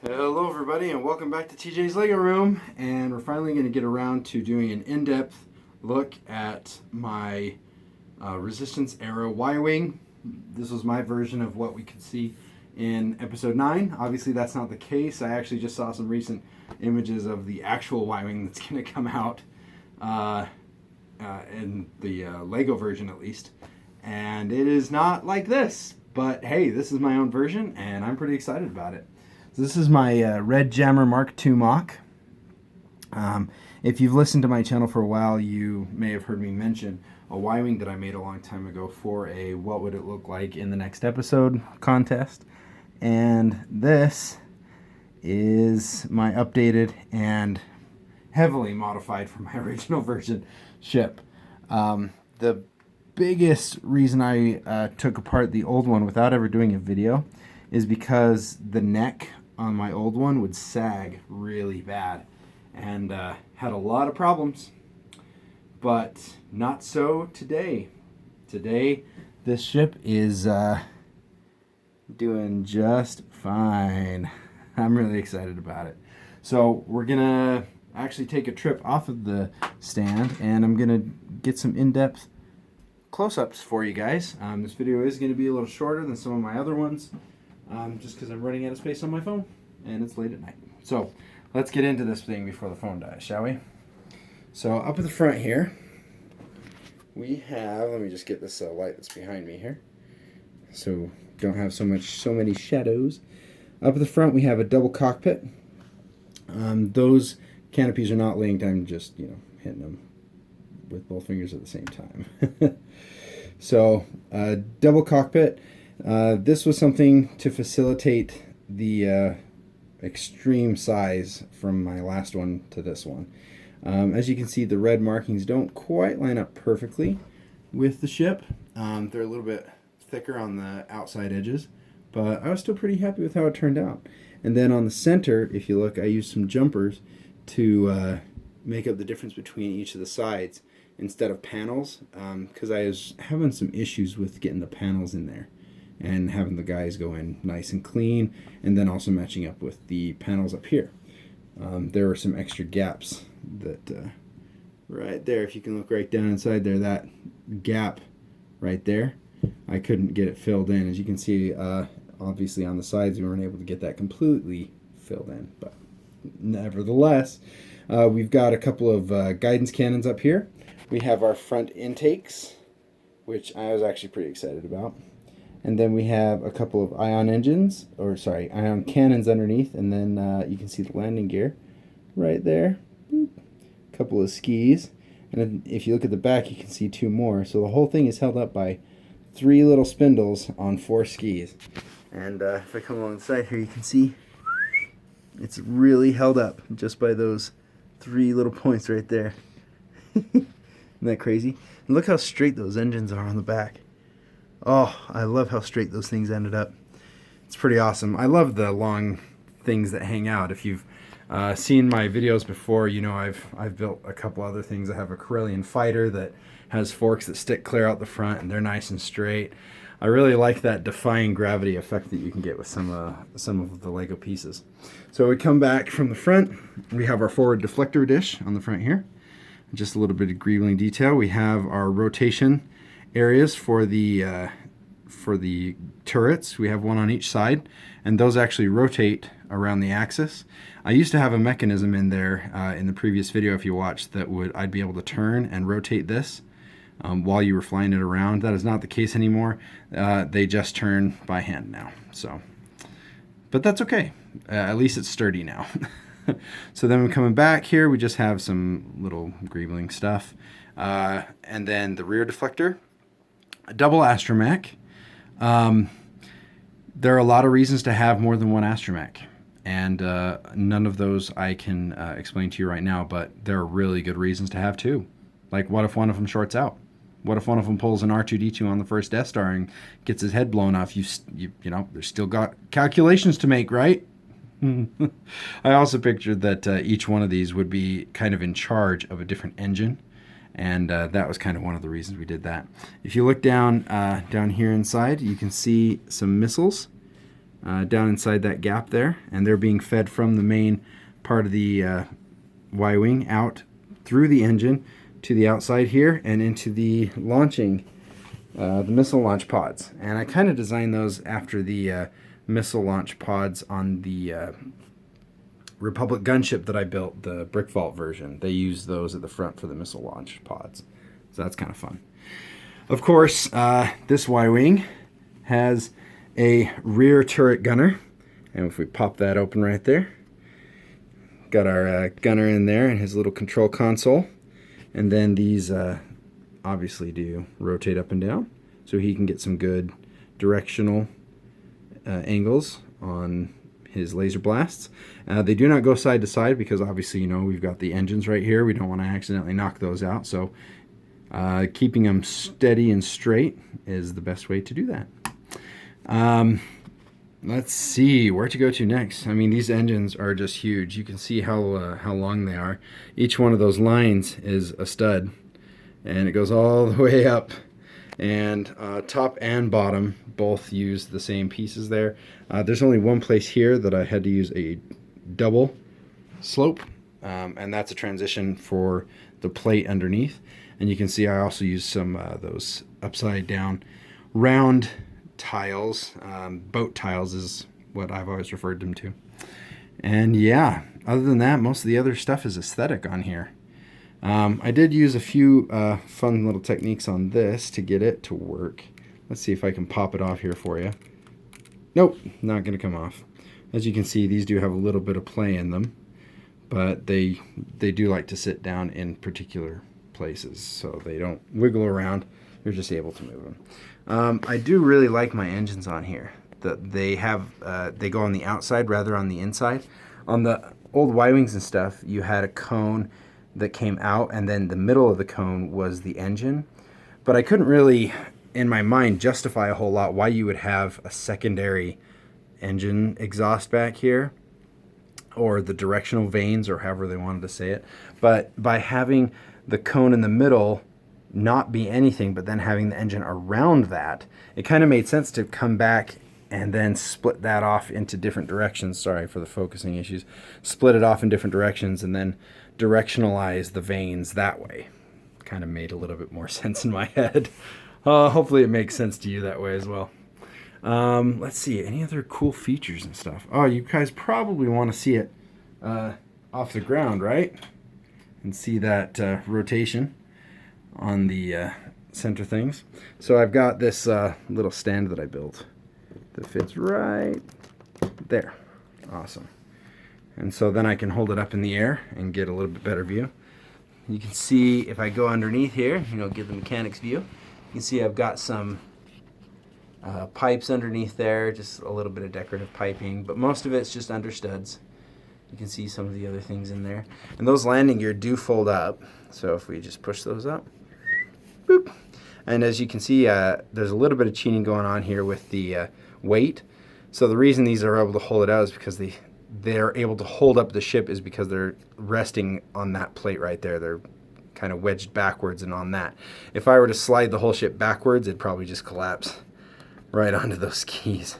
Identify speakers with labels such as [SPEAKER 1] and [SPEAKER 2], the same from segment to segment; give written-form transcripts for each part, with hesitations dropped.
[SPEAKER 1] Hello everybody and welcome back to TJ's Lego Room, and we're finally going to get around to doing an in-depth look at my resistance arrow Y-wing. This was my version of what we could see in episode 9. Obviously that's not the case. I actually just saw some recent images of the actual Y-wing that's going to come out in the Lego version at least, and it is not like this, but hey, this is my own version and I'm pretty excited about it. So this is my Red Jammer Mark II mock. If you've listened to my channel for a while, you may have heard me mention a Y-wing that I made a long time ago for a what would it look like in the next episode contest. And this is my updated and heavily modified from my original version ship. The biggest reason I took apart the old one without ever doing a video is because the neck on my old one would sag really bad and had a lot of problems, but not so today. Today this ship is doing just fine. I'm really excited about it. So we're gonna actually take a trip off of the stand and I'm gonna get some in-depth close-ups for you guys. This video is going to be a little shorter than some of my other ones, just because I'm running out of space on my phone and it's late at night. So let's get into this thing before the phone dies, shall we? So up at the front here we have, let me just get this light that's behind me here so don't have so many shadows. Up at the front we have a double cockpit. Those canopies are not linked, I'm just hitting them with both fingers at the same time. So double cockpit. This was something to facilitate the extreme size from my last one to this one. As you can see, the red markings don't quite line up perfectly with the ship. They're a little bit thicker on the outside edges, but I was still pretty happy with how it turned out. And then on the center, if you look, I used some jumpers to make up the difference between each of the sides instead of panels, because I was having some issues with getting the panels in there and having the guys go in nice and clean, and then also matching up with the panels up here. There were some extra gaps that right there, if you can look right down inside there, that gap right there, I couldn't get it filled in. As you can see, obviously on the sides we weren't able to get that completely filled in, but nevertheless, we've got a couple of guidance cannons up here. We have our front intakes, which I was actually pretty excited about. And then we have a couple of ion cannons underneath, and then you can see the landing gear right there. Boop. A couple of skis. And then if you look at the back, you can see two more. So the whole thing is held up by 3 little spindles on 4 skis. And if I come along the side here, you can see it's really held up just by those 3 little points right there. Isn't that crazy? And look how straight those engines are on the back. Oh, I love how straight those things ended up. It's pretty awesome. I love the long things that hang out. If you've seen my videos before, you know I've built a couple other things. I have a Corellian fighter that has forks that stick clear out the front, and they're nice and straight. I really like that defying gravity effect that you can get with some of the Lego pieces. So we come back from the front. We have our forward deflector dish on the front here. Just a little bit of greebling detail. We have our rotation areas for the turrets. We have one on each side, and those actually rotate around the axis. I used to have a mechanism in there in the previous video, if you watched, that I'd be able to turn and rotate this while you were flying it around. That is not the case anymore. They just turn by hand now. So, but that's okay. At least it's sturdy now. So then we're coming back here, we just have some little greebling stuff. And then the rear deflector, a double astromech. There are a lot of reasons to have more than one astromech, and none of those I can explain to you right now, but there are really good reasons to have 2. Like, what if one of them shorts out? What if one of them pulls an R2-D2 on the first Death Star and gets his head blown off? You know, there's still got calculations to make, right? I also pictured that each one of these would be kind of in charge of a different engine, and that was kind of one of the reasons we did that. If you look down here inside, you can see some missiles down inside that gap there, and they're being fed from the main part of the Y-wing out through the engine to the outside here and into the launching, the missile launch pods. And I kind of designed those after the missile launch pods on the Republic gunship that I built, the brick vault version. They use those at the front for the missile launch pods. So that's kind of fun. Of course, this Y-wing has a rear turret gunner. And if we pop that open right there, got our gunner in there and his little control console. And then these obviously do rotate up and down, so he can get some good directional angles on his laser blasts. They do not go side to side because obviously, you know, we've got the engines right here. We don't want to accidentally knock those out. So keeping them steady and straight is the best way to do that. Let's see where to go to next. I mean, these engines are just huge. You can see how long they are. Each one of those lines is a stud, and it goes all the way up. And top and bottom both use the same pieces there. There's only one place here that I had to use a double slope, and that's a transition for the plate underneath. And you can see I also used some those upside down round tiles. Boat tiles is what I've always referred them to. And yeah, other than that, most of the other stuff is aesthetic on here. I did use a few fun little techniques on this to get it to work. Let's see if I can pop it off here for you. Nope, not going to come off. As you can see, these do have a little bit of play in them, but they do like to sit down in particular places, so they don't wiggle around. You're just able to move them. I do really like my engines on here. They go on the outside rather on the inside. On the old Y-wings and stuff, you had a cone that came out, and then the middle of the cone was the engine. But I couldn't really, in my mind, justify a whole lot why you would have a secondary engine exhaust back here, or the directional vanes, or however they wanted to say it. But by having the cone in the middle not be anything, but then having the engine around that, it kind of made sense to come back and then split that off into different directions. Sorry for the focusing issues. Split it off in different directions and then directionalize the vanes that way. Kind of made a little bit more sense in my head. Hopefully it makes sense to you that way as well. Let's see, any other cool features and stuff? Oh, you guys probably want to see it off the ground, right? And see that rotation on the center things. So I've got this little stand that I built that fits right there. Awesome. And so then I can hold it up in the air and get a little bit better view. You can see if I go underneath here, you know, get the mechanic's view. You can see I've got some pipes underneath there, just a little bit of decorative piping, but most of it's just understuds. You can see some of the other things in there. And those landing gear do fold up. So if we just push those up, boop. And as you can see, there's a little bit of cheating going on here with the weight. So the reason these are able to hold it out is because they're able to hold up the ship is because they're resting on that plate right there. They're kind of wedged backwards and on that. If I were to slide the whole ship backwards, it'd probably just collapse right onto those skis.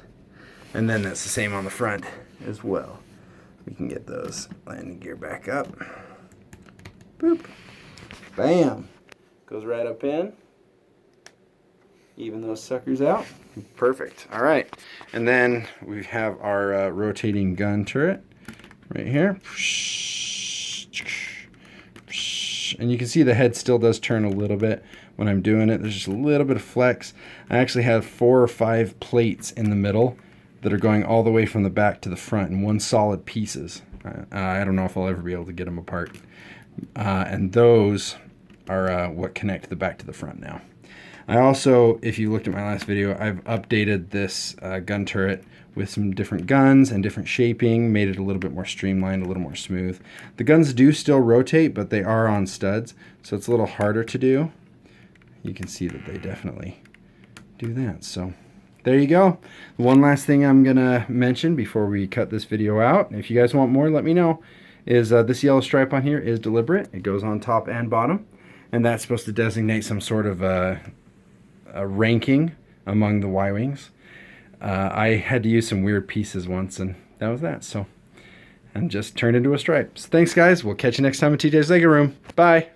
[SPEAKER 1] And then that's the same on the front as well. We can get those landing gear back up. Boop. Bam. Goes right up in. Even those suckers out. Perfect. All right. And then we have our rotating gun turret right here. And you can see the head still does turn a little bit when I'm doing it. There's just a little bit of flex. I actually have 4 or 5 plates in the middle that are going all the way from the back to the front in one solid pieces. I don't know if I'll ever be able to get them apart. And those are what connect the back to the front now. I also, if you looked at my last video, I've updated this gun turret with some different guns and different shaping, made it a little bit more streamlined, a little more smooth. The guns do still rotate, but they are on studs, so it's a little harder to do. You can see that they definitely do that. So there you go. One last thing I'm gonna mention before we cut this video out, if you guys want more, let me know, is this yellow stripe on here is deliberate. It goes on top and bottom, and that's supposed to designate some sort of a ranking among the Y-wings. I had to use some weird pieces once, and that was that. So, and just turned into a stripe. So thanks, guys. We'll catch you next time in TJ's Lego Room. Bye.